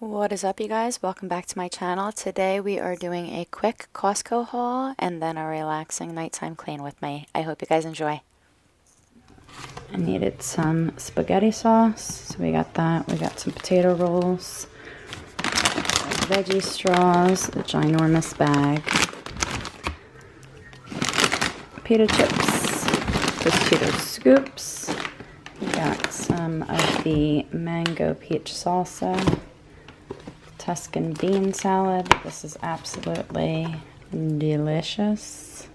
What is up, you guys? Welcome back to my channel. Today we are doing a quick Costco haul and then a relaxing nighttime clean with me. I hope you guys enjoy. I needed some spaghetti sauce, so we got that. We got some potato rolls, veggie straws, a ginormous bag, pita chips, Tostitos scoops. We got some of the mango peach salsa, Tuscan bean salad. This is absolutely delicious.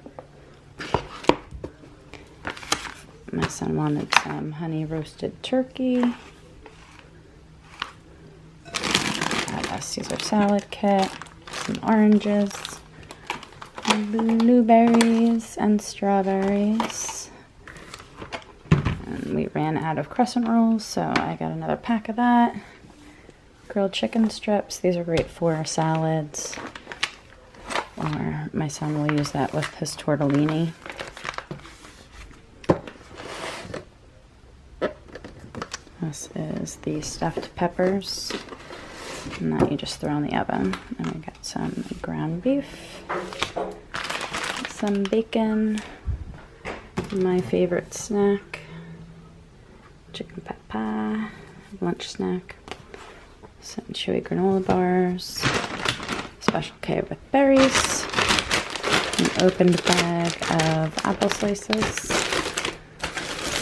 My son wanted some honey roasted turkey. Got a Caesar salad kit, some oranges, blueberries, and strawberries. And we ran out of crescent rolls, so I got another pack of that. Grilled chicken strips. These are great for salads, or my son will use that with his tortellini. This is the stuffed peppers, and that you just throw in the oven. And we got some ground beef, some bacon, my favorite snack, chicken pot pie, lunch snack, some chewy granola bars, Special K with berries, an opened bag of apple slices,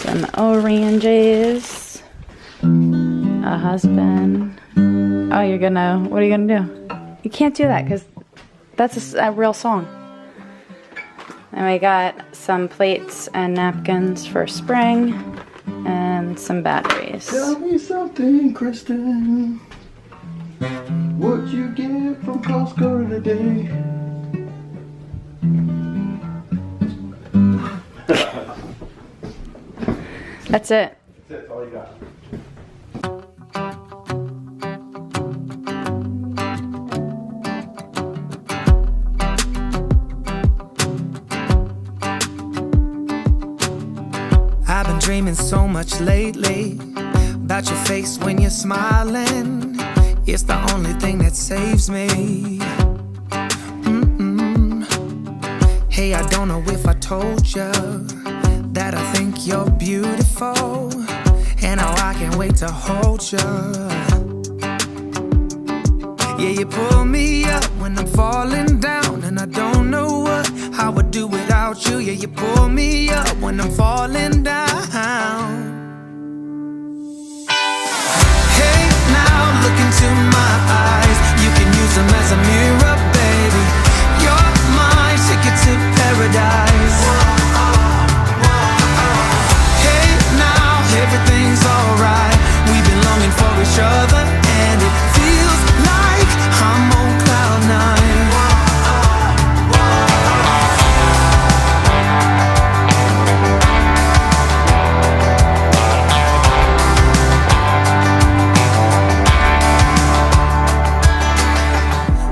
some oranges, a husband. Oh, what are you gonna do? You can't do that because that's a real song. And we got some plates and napkins for spring and some batteries. Tell me something, Kristen. What you get from Costco today? That's it. That's all you got. I've been dreaming so much lately about your face when you're smiling. It's the only thing that saves me. Hey, I don't know if I told you that I think you're beautiful, and how I can't wait to hold you. Yeah, you pull me up when I'm falling down, and I don't know what I would do without you. Yeah, you pull me up when I'm falling down. Hey, now look into my eyes. You can use them as a mirror, baby. You're my ticket to paradise. Hey, now everything's alright. We've been longing for each other, and it feels like I'm on cloud nine.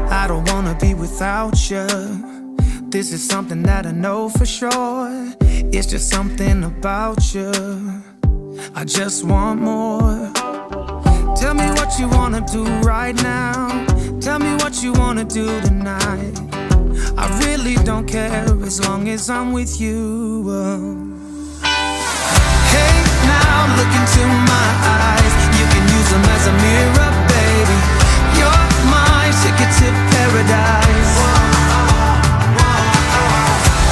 I don't wanna be without you. This is something that I know for sure. It's just something about you. I just want more. Tell me what you wanna do right now. Tell me what you wanna do tonight. I really don't care as long as I'm with you. Hey, now look into my eyes. You can use them as a mirror, baby. You're my ticket to paradise.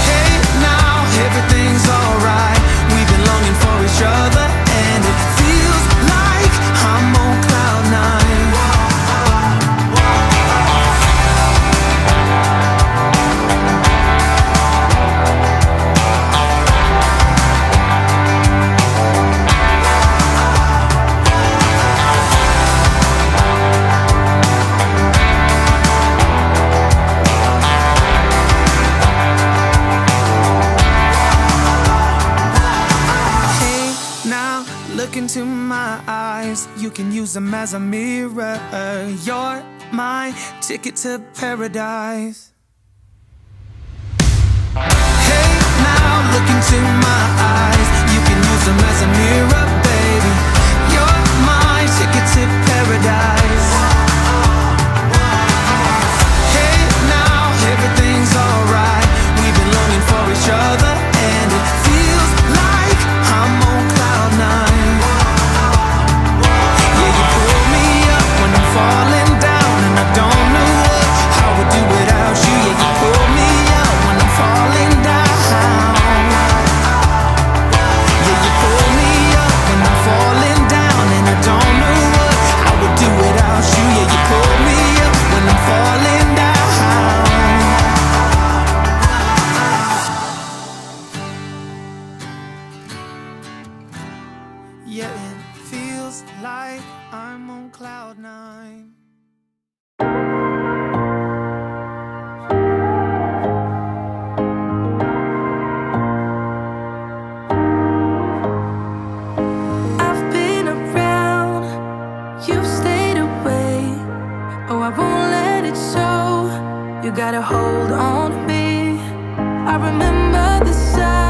Hey, now everything's alright. We've been longing for each other, and it feels like I'm on cloud nine. Look into my eyes, you can use them as a mirror. You're my ticket to paradise. Hey, now look into my eyes, you can use them as a mirror, baby. You're my ticket to paradise. mine. I've been around, you've stayed away. Oh, I won't let it show. You got a hold on me. I remember the sun.